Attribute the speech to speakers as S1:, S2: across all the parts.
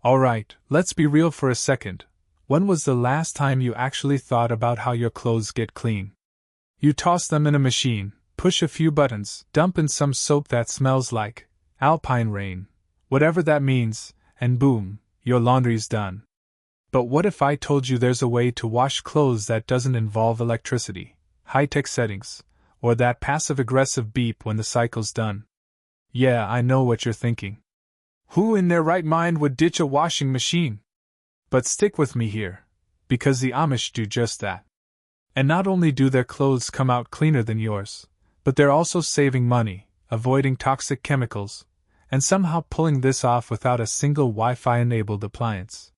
S1: Alright, let's be real for a second. When was the last time you actually thought about how your clothes get clean? You toss them in a machine, push a few buttons, dump in some soap that smells like alpine rain, whatever that means, and boom, your laundry's done. But what if I told you there's a way to wash clothes that doesn't involve electricity, high-tech settings, or that passive-aggressive beep when the cycle's done? Yeah, I know what you're thinking. Who in their right mind would ditch a washing machine? But stick with me here, because the Amish do just that. And not only do their clothes come out cleaner than yours, but they're also saving money, avoiding toxic chemicals, and somehow pulling this off without a single Wi-Fi-enabled appliance.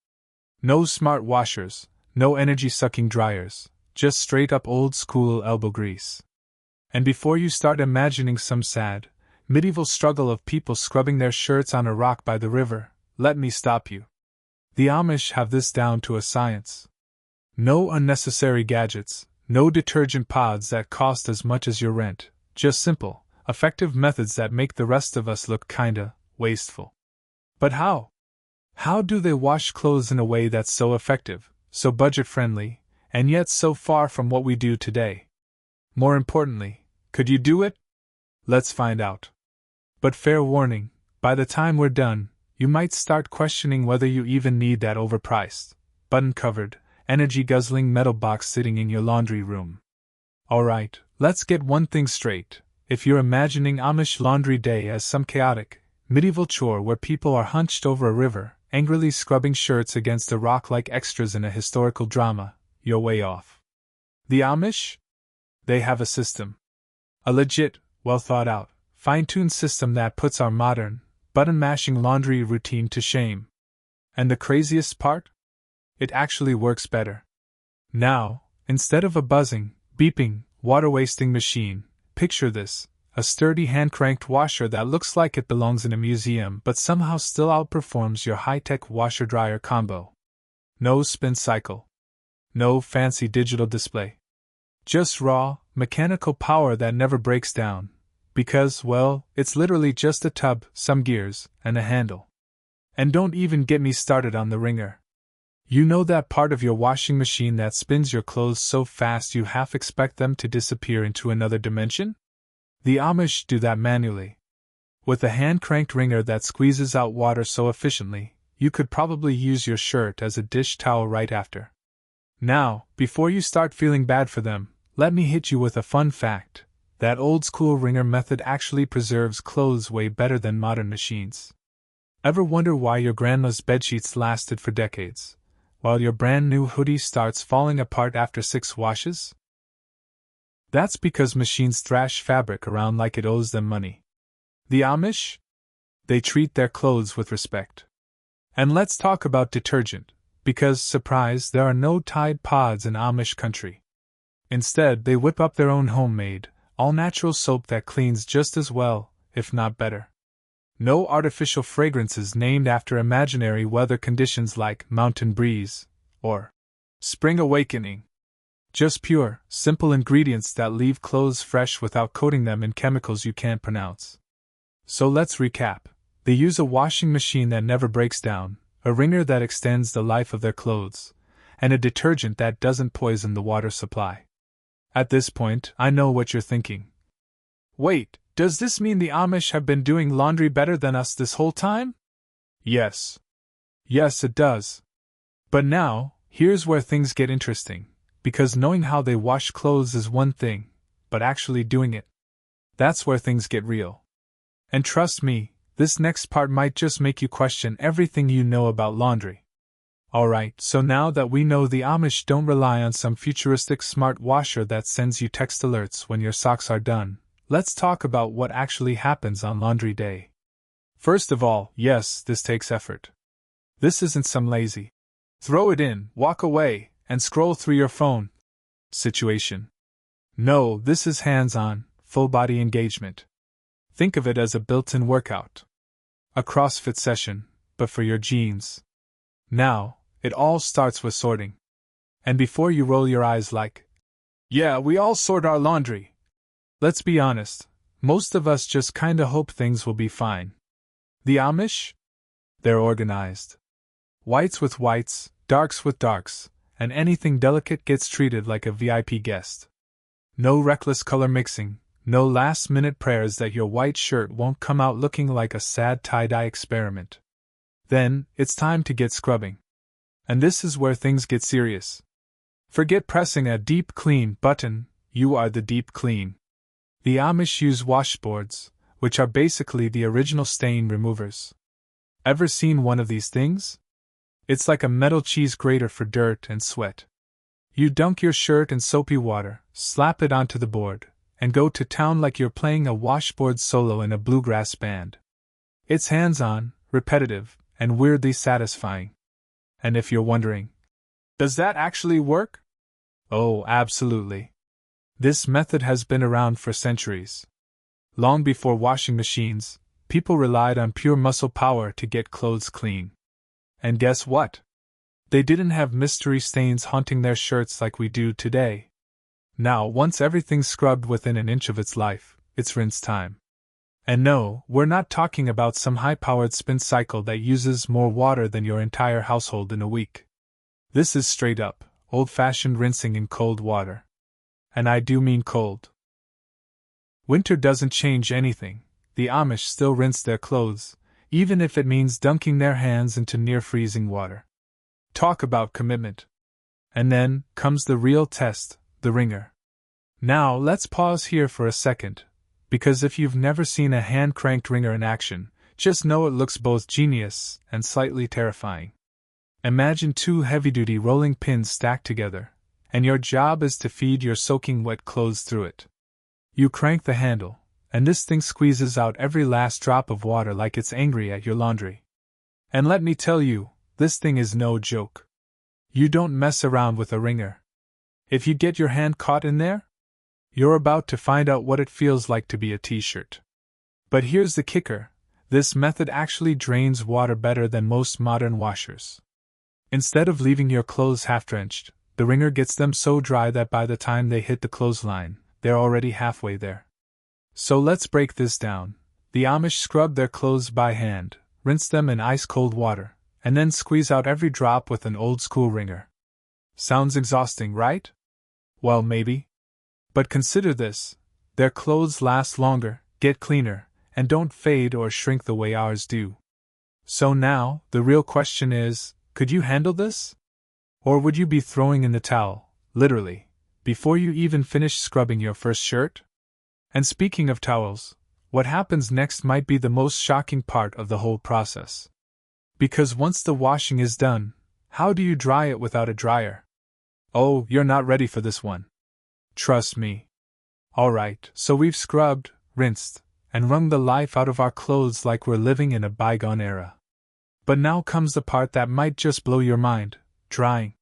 S1: No smart washers, no energy-sucking dryers, just straight-up old-school elbow grease. And before you start imagining some sad, medieval struggle of people scrubbing their shirts on a rock by the river, let me stop you. The Amish have this down to a science. No unnecessary gadgets, no detergent pods that cost as much as your rent, just simple, effective methods that make the rest of us look kinda wasteful. But how? How do they wash clothes in a way that's so effective, so budget-friendly, and yet so far from what we do today? More importantly, could you do it? Let's find out. But fair warning, by the time we're done, you might start questioning whether you even need that overpriced, button-covered, energy-guzzling metal box sitting in your laundry room. Alright, let's get one thing straight. If you're imagining Amish laundry day as some chaotic, medieval chore where people are hunched over a river, angrily scrubbing shirts against a rock like extras in a historical drama, you're way off. The Amish? They have a system. A legit, well-thought-out, fine-tuned system that puts our modern, button-mashing laundry routine to shame. And the craziest part? It actually works better. Now, instead of a buzzing, beeping, water-wasting machine, picture this: a sturdy hand-cranked washer that looks like it belongs in a museum but somehow still outperforms your high-tech washer-dryer combo. No spin cycle. No fancy digital display. Just raw, mechanical power that never breaks down. Because, well, it's literally just a tub, some gears, and a handle. And don't even get me started on the wringer. You know that part of your washing machine that spins your clothes so fast you half expect them to disappear into another dimension? The Amish do that manually. With a hand-cranked wringer that squeezes out water so efficiently, you could probably use your shirt as a dish towel right after. Now, before you start feeling bad for them, let me hit you with a fun fact. That old-school wringer method actually preserves clothes way better than modern machines. Ever wonder why your grandma's bedsheets lasted for decades, while your brand-new hoodie starts falling apart after 6 washes? That's because machines thrash fabric around like it owes them money. The Amish? They treat their clothes with respect. And let's talk about detergent, because, surprise, there are no Tide Pods in Amish country. Instead, they whip up their own homemade, all-natural soap that cleans just as well, if not better. No artificial fragrances named after imaginary weather conditions like mountain breeze or spring awakening. Just pure, simple ingredients that leave clothes fresh without coating them in chemicals you can't pronounce. So let's recap. They use a washing machine that never breaks down, a wringer that extends the life of their clothes, and a detergent that doesn't poison the water supply. At this point, I know what you're thinking. Wait, does this mean the Amish have been doing laundry better than us this whole time? Yes. Yes, it does. But now, here's where things get interesting, because knowing how they wash clothes is one thing, but actually doing it, that's where things get real. And trust me, this next part might just make you question everything you know about laundry. Alright, so now that we know the Amish don't rely on some futuristic smart washer that sends you text alerts when your socks are done, let's talk about what actually happens on laundry day. First of all, yes, this takes effort. This isn't some lazy, throw it in, walk away, and scroll through your phone situation. No, this is hands-on, full-body engagement. Think of it as a built-in workout. A CrossFit session, but for your jeans. Now, it all starts with sorting. And before you roll your eyes like, yeah, we all sort our laundry. Let's be honest, most of us just kinda hope things will be fine. The Amish? They're organized. Whites with whites, darks with darks, and anything delicate gets treated like a VIP guest. No reckless color mixing, no last-minute prayers that your white shirt won't come out looking like a sad tie-dye experiment. Then, it's time to get scrubbing. And this is where things get serious. Forget pressing a deep clean button, you are the deep clean. The Amish use washboards, which are basically the original stain removers. Ever seen one of these things? It's like a metal cheese grater for dirt and sweat. You dunk your shirt in soapy water, slap it onto the board, and go to town like you're playing a washboard solo in a bluegrass band. It's hands-on, repetitive, and weirdly satisfying. And if you're wondering, does that actually work? Oh, absolutely. This method has been around for centuries. Long before washing machines, people relied on pure muscle power to get clothes clean. And guess what? They didn't have mystery stains haunting their shirts like we do today. Now, once everything's scrubbed within an inch of its life, it's rinse time. And no, we're not talking about some high-powered spin cycle that uses more water than your entire household in a week. This is straight-up, old-fashioned rinsing in cold water. And I do mean cold. Winter doesn't change anything. The Amish still rinse their clothes, even if it means dunking their hands into near-freezing water. Talk about commitment. And then comes the real test, the wringer. Now, let's pause here for a second, because if you've never seen a hand-cranked wringer in action, just know it looks both genius and slightly terrifying. Imagine two heavy-duty rolling pins stacked together, and your job is to feed your soaking wet clothes through it. You crank the handle, and this thing squeezes out every last drop of water like it's angry at your laundry. And let me tell you, this thing is no joke. You don't mess around with a wringer. If you get your hand caught in there, you're about to find out what it feels like to be a t-shirt. But here's the kicker, this method actually drains water better than most modern washers. Instead of leaving your clothes half-drenched, the wringer gets them so dry that by the time they hit the clothesline, they're already halfway there. So let's break this down. The Amish scrub their clothes by hand, rinse them in ice-cold water, and then squeeze out every drop with an old-school wringer. Sounds exhausting, right? Well, maybe. But consider this, their clothes last longer, get cleaner, and don't fade or shrink the way ours do. So now, the real question is, could you handle this? Or would you be throwing in the towel, literally, before you even finish scrubbing your first shirt? And speaking of towels, what happens next might be the most shocking part of the whole process. Because once the washing is done, how do you dry it without a dryer? Oh, you're not ready for this one. Trust me. Alright, so we've scrubbed, rinsed, and wrung the life out of our clothes like we're living in a bygone era. But now comes the part that might just blow your mind, drying.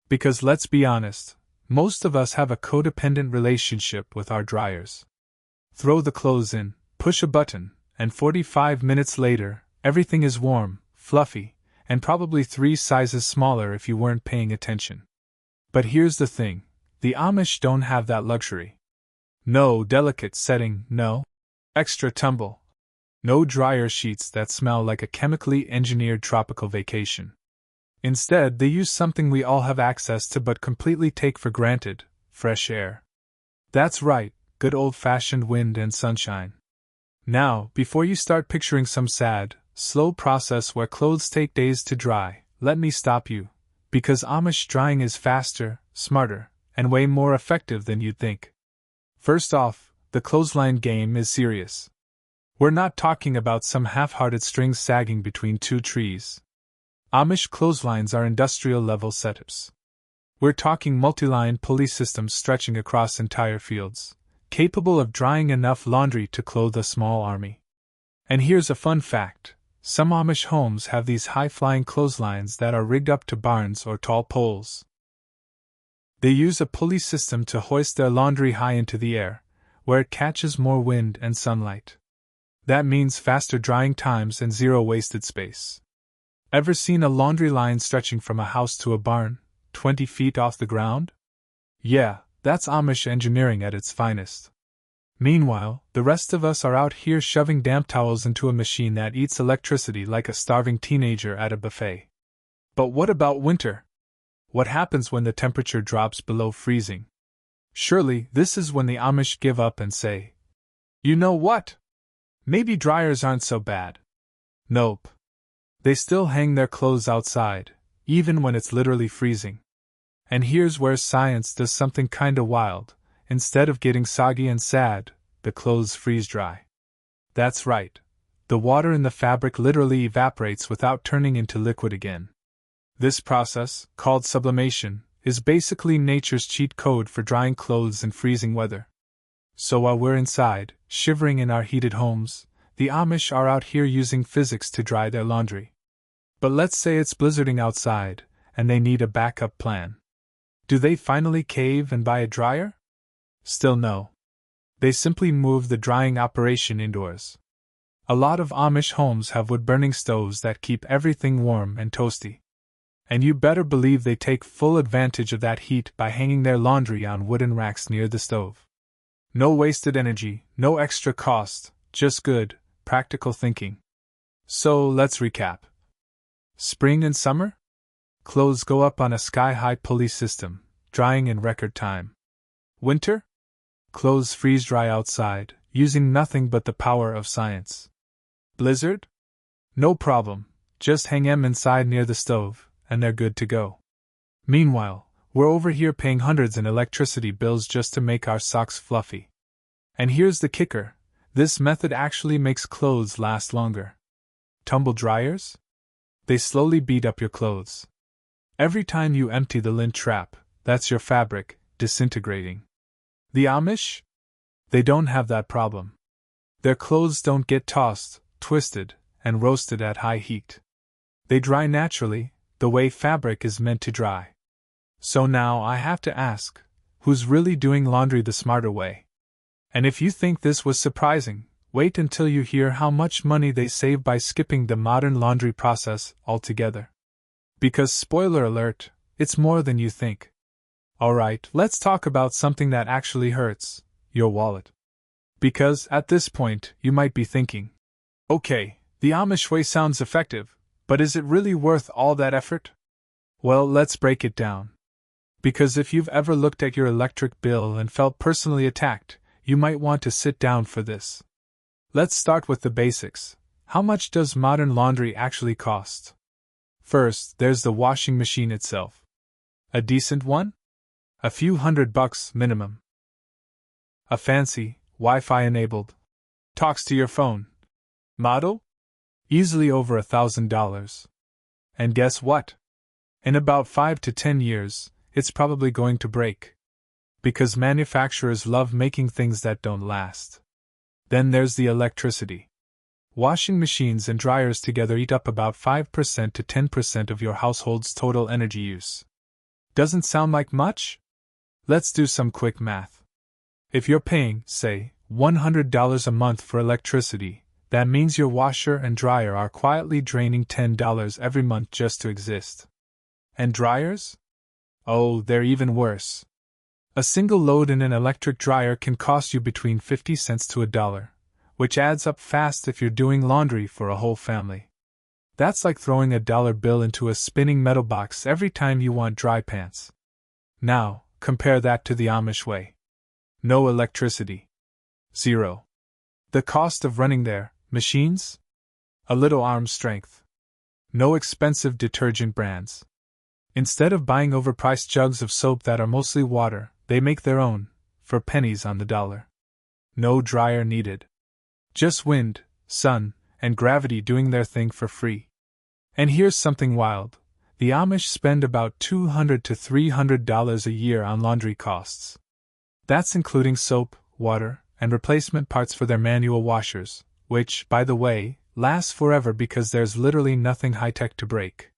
S1: Because let's be honest, most of us have a codependent relationship with our dryers. Throw the clothes in, push a button, and 45 minutes later, everything is warm, fluffy, and probably 3 sizes smaller if you weren't paying attention. But here's the thing, the Amish don't have that luxury. No delicate setting, no extra tumble. No dryer sheets that smell like a chemically engineered tropical vacation. Instead, they use something we all have access to but completely take for granted, fresh air. That's right, good old-fashioned wind and sunshine. Now, before you start picturing some sad, slow process where clothes take days to dry, let me stop you, because Amish drying is faster, smarter, and way more effective than you'd think. First off, the clothesline game is serious. We're not talking about some half-hearted strings sagging between 2 trees. Amish clotheslines are industrial-level setups. We're talking multi-line pulley systems stretching across entire fields, capable of drying enough laundry to clothe a small army. And here's a fun fact. Some Amish homes have these high-flying clotheslines that are rigged up to barns or tall poles. They use a pulley system to hoist their laundry high into the air, where it catches more wind and sunlight. That means faster drying times and zero wasted space. Ever seen a laundry line stretching from a house to a barn, 20 feet off the ground? Yeah, that's Amish engineering at its finest. Meanwhile, the rest of us are out here shoving damp towels into a machine that eats electricity like a starving teenager at a buffet. But what about winter? What happens when the temperature drops below freezing? Surely, this is when the Amish give up and say, "You know what? Maybe dryers aren't so bad." Nope. They still hang their clothes outside, even when it's literally freezing. And here's where science does something kinda wild. Instead of getting soggy and sad, the clothes freeze dry. That's right. The water in the fabric literally evaporates without turning into liquid again. This process, called sublimation, is basically nature's cheat code for drying clothes in freezing weather. So while we're inside, shivering in our heated homes, the Amish are out here using physics to dry their laundry. But let's say it's blizzarding outside, and they need a backup plan. Do they finally cave and buy a dryer? Still no. They simply move the drying operation indoors. A lot of Amish homes have wood-burning stoves that keep everything warm and toasty. And you better believe they take full advantage of that heat by hanging their laundry on wooden racks near the stove. No wasted energy, no extra cost, just good, practical thinking. So let's recap. Spring and summer? Clothes go up on a sky-high pulley system, drying in record time. Winter? Clothes freeze dry outside, using nothing but the power of science. Blizzard? No problem, just hang them inside near the stove, and they're good to go. Meanwhile, we're over here paying hundreds in electricity bills just to make our socks fluffy. And here's the kicker, this method actually makes clothes last longer. Tumble dryers? They slowly beat up your clothes. Every time you empty the lint trap, that's your fabric disintegrating. The Amish? They don't have that problem. Their clothes don't get tossed, twisted, and roasted at high heat. They dry naturally, the way fabric is meant to dry. So now I have to ask, who's really doing laundry the smarter way? And if you think this was surprising, wait until you hear how much money they save by skipping the modern laundry process altogether. Because spoiler alert, it's more than you think. Alright, let's talk about something that actually hurts, your wallet. Because at this point, you might be thinking, okay, the Amish way sounds effective, but is it really worth all that effort? Well, let's break it down. Because if you've ever looked at your electric bill and felt personally attacked, you might want to sit down for this. Let's start with the basics. How much does modern laundry actually cost? First, there's the washing machine itself. A decent one? A few $100 minimum. A fancy, Wi-Fi enabled, talks to your phone model? Easily over $1,000. And guess what? In about 5 to 10 years, it's probably going to break. Because manufacturers love making things that don't last. Then there's the electricity. Washing machines and dryers together eat up about 5% to 10% of your household's total energy use. Doesn't sound like much? Let's do some quick math. If you're paying, say, $100 a month for electricity, that means your washer and dryer are quietly draining $10 every month just to exist. And dryers? Oh, they're even worse. A single load in an electric dryer can cost you between 50 cents to $1, which adds up fast if you're doing laundry for a whole family. That's like throwing a dollar bill into a spinning metal box every time you want dry pants. Now, compare that to the Amish way. No electricity. Zero. The cost of running their machines? A little arm strength. No expensive detergent brands. Instead of buying overpriced jugs of soap that are mostly water, they make their own, for pennies on the dollar. No dryer needed. Just wind, sun, and gravity doing their thing for free. And here's something wild. The Amish spend about $200 to $300 a year on laundry costs. That's including soap, water, and replacement parts for their manual washers, which, by the way, lasts forever because there's literally nothing high-tech to break.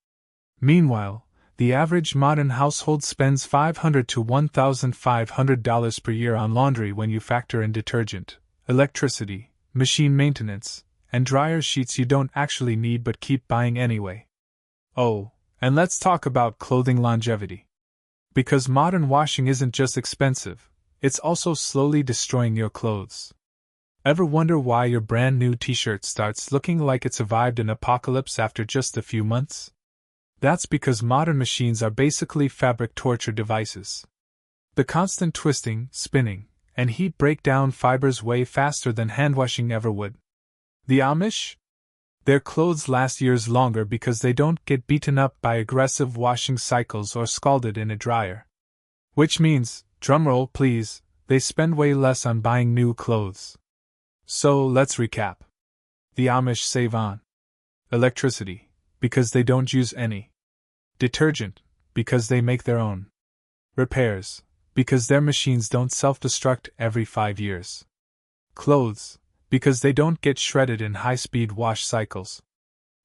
S1: Meanwhile, the average modern household spends $500 to $1,500 per year on laundry when you factor in detergent, electricity, machine maintenance, and dryer sheets you don't actually need but keep buying anyway. Oh, and let's talk about clothing longevity. Because modern washing isn't just expensive, it's also slowly destroying your clothes. Ever wonder why your brand new t-shirt starts looking like it survived an apocalypse after just a few months? That's because modern machines are basically fabric torture devices. The constant twisting, spinning, and heat break down fibers way faster than handwashing ever would. The Amish? Their clothes last years longer because they don't get beaten up by aggressive washing cycles or scalded in a dryer. Which means, drumroll please, they spend way less on buying new clothes. So let's recap. The Amish save on electricity, because they don't use any. Detergent, because they make their own. Repairs, because their machines don't self-destruct every 5 years. Clothes, because they don't get shredded in high-speed wash cycles.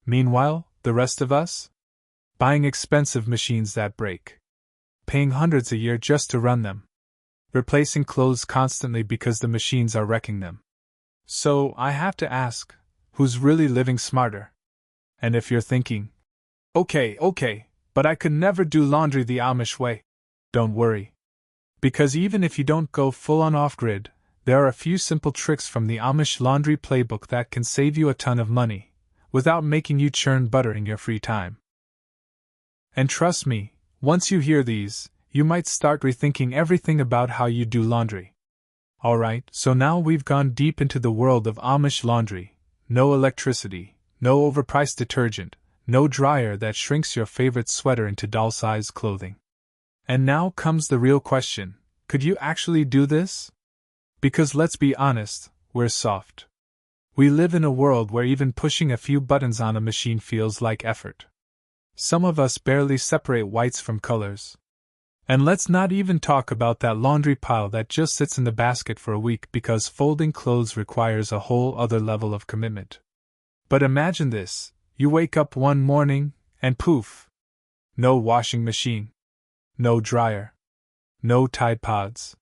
S1: Meanwhile, the rest of us? Buying expensive machines that break. Paying hundreds a year just to run them. Replacing clothes constantly because the machines are wrecking them. So, I have to ask, who's really living smarter? And if you're thinking, okay, but I could never do laundry the Amish way, don't worry. Because even if you don't go full-on off-grid, there are a few simple tricks from the Amish laundry playbook that can save you a ton of money, without making you churn butter in your free time. And trust me, once you hear these, you might start rethinking everything about how you do laundry. Alright, so now we've gone deep into the world of Amish laundry. No electricity, no overpriced detergent, no dryer that shrinks your favorite sweater into doll-sized clothing. And now comes the real question, could you actually do this? Because let's be honest, we're soft. We live in a world where even pushing a few buttons on a machine feels like effort. Some of us barely separate whites from colors. And let's not even talk about that laundry pile that just sits in the basket for a week because folding clothes requires a whole other level of commitment. But imagine this, you wake up one morning, and poof! No washing machine. No dryer. No Tide Pods.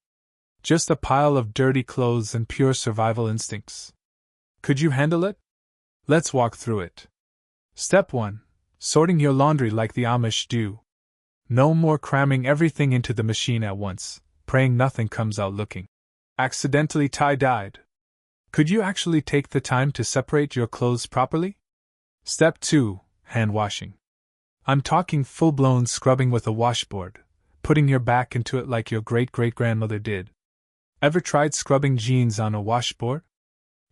S1: Just a pile of dirty clothes and pure survival instincts. Could you handle it? Let's walk through it. Step 1. Sorting your laundry like the Amish do. No more cramming everything into the machine at once, praying nothing comes out looking accidentally tie-dyed. Could you actually take the time to separate your clothes properly? Step 2. Hand washing. I'm talking full-blown scrubbing with a washboard, putting your back into it like your great-great-grandmother did. Ever tried scrubbing jeans on a washboard?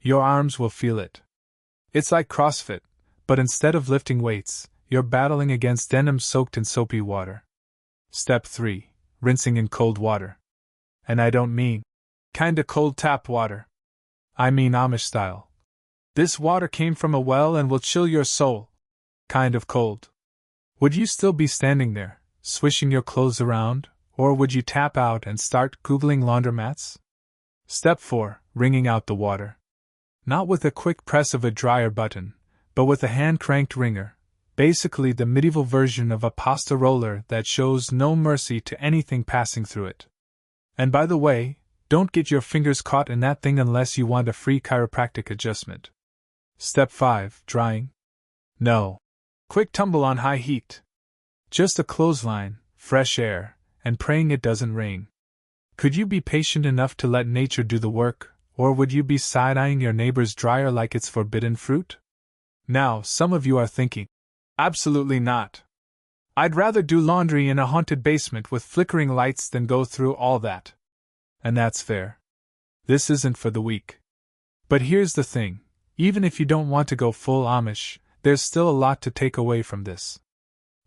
S1: Your arms will feel it. It's like CrossFit, but instead of lifting weights, you're battling against denim soaked in soapy water. Step 3. Rinsing in cold water. And I don't mean kinda cold tap water. I mean Amish style. This water came from a well and will chill your soul. Kind of cold. Would you still be standing there, swishing your clothes around, or would you tap out and start Googling laundromats? Step 4. Wringing out the water. Not with a quick press of a dryer button, but with a hand-cranked wringer, basically the medieval version of a pasta roller that shows no mercy to anything passing through it. And by the way, don't get your fingers caught in that thing unless you want a free chiropractic adjustment. Step 5. Drying. No. Quick tumble on high heat. Just a clothesline, fresh air, and praying it doesn't rain. Could you be patient enough to let nature do the work, or would you be side-eyeing your neighbor's dryer like it's forbidden fruit? Now, some of you are thinking, absolutely not. I'd rather do laundry in a haunted basement with flickering lights than go through all that. And that's fair. This isn't for the weak. But here's the thing, even if you don't want to go full Amish, there's still a lot to take away from this.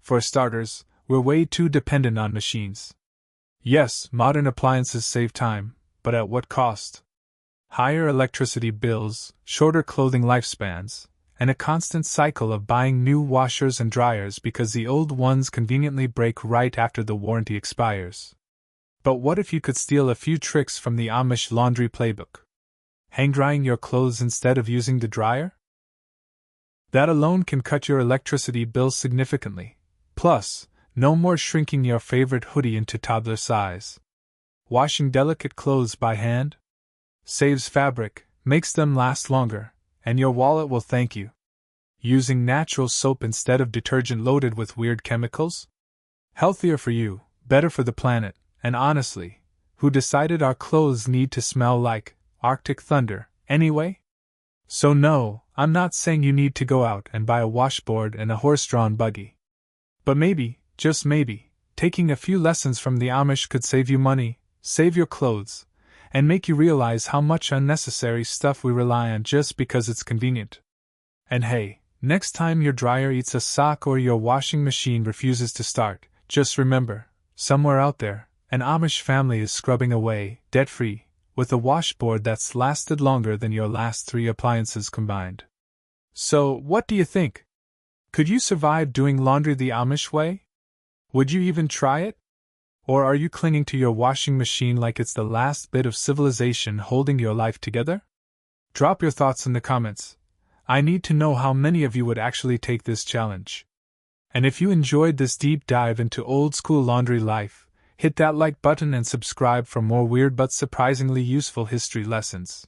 S1: For starters, we're way too dependent on machines. Yes, modern appliances save time, but at what cost? Higher electricity bills, shorter clothing lifespans, and a constant cycle of buying new washers and dryers because the old ones conveniently break right after the warranty expires. But what if you could steal a few tricks from the Amish laundry playbook? Hang drying your clothes instead of using the dryer? That alone can cut your electricity bill significantly. Plus, no more shrinking your favorite hoodie into toddler size. Washing delicate clothes by hand saves fabric, makes them last longer, and your wallet will thank you. Using natural soap instead of detergent loaded with weird chemicals? Healthier for you, better for the planet, and honestly, who decided our clothes need to smell like Arctic thunder, anyway? So no, I'm not saying you need to go out and buy a washboard and a horse-drawn buggy. But maybe, just maybe, taking a few lessons from the Amish could save you money, save your clothes, and make you realize how much unnecessary stuff we rely on just because it's convenient. And hey, next time your dryer eats a sock or your washing machine refuses to start, just remember, somewhere out there, an Amish family is scrubbing away, debt-free, with a washboard that's lasted longer than your last 3 appliances combined. So, what do you think? Could you survive doing laundry the Amish way? Would you even try it? Or are you clinging to your washing machine like it's the last bit of civilization holding your life together? Drop your thoughts in the comments. I need to know how many of you would actually take this challenge. And if you enjoyed this deep dive into old-school laundry life, hit that like button and subscribe for more weird but surprisingly useful history lessons.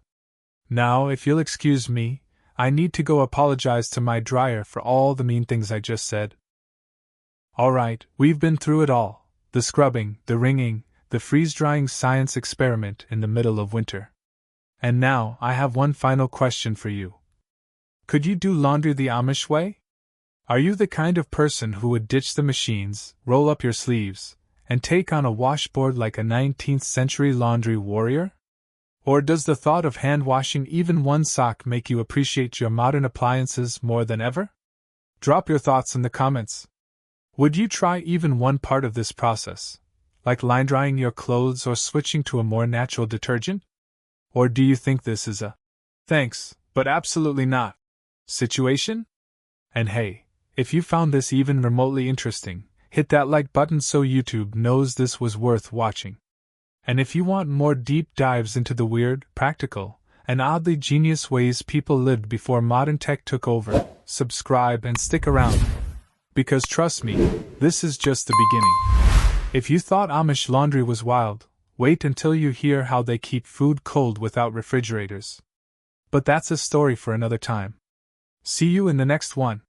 S1: Now, if you'll excuse me, I need to go apologize to my dryer for all the mean things I just said. Alright, we've been through it all. The scrubbing, the wringing, the freeze-drying science experiment in the middle of winter. And now, I have one final question for you. Could you do laundry the Amish way? Are you the kind of person who would ditch the machines, roll up your sleeves, and take on a washboard like a 19th century laundry warrior? Or does the thought of hand-washing even one sock make you appreciate your modern appliances more than ever? Drop your thoughts in the comments. Would you try even one part of this process, like line drying your clothes or switching to a more natural detergent? Or do you think this is a thanks, but absolutely not situation? And hey, if you found this even remotely interesting, hit that like button so YouTube knows this was worth watching. And if you want more deep dives into the weird, practical, and oddly genius ways people lived before modern tech took over, subscribe and stick around. Because trust me, this is just the beginning. If you thought Amish laundry was wild, wait until you hear how they keep food cold without refrigerators. But that's a story for another time. See you in the next one.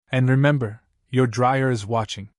S1: And remember, your dryer is watching.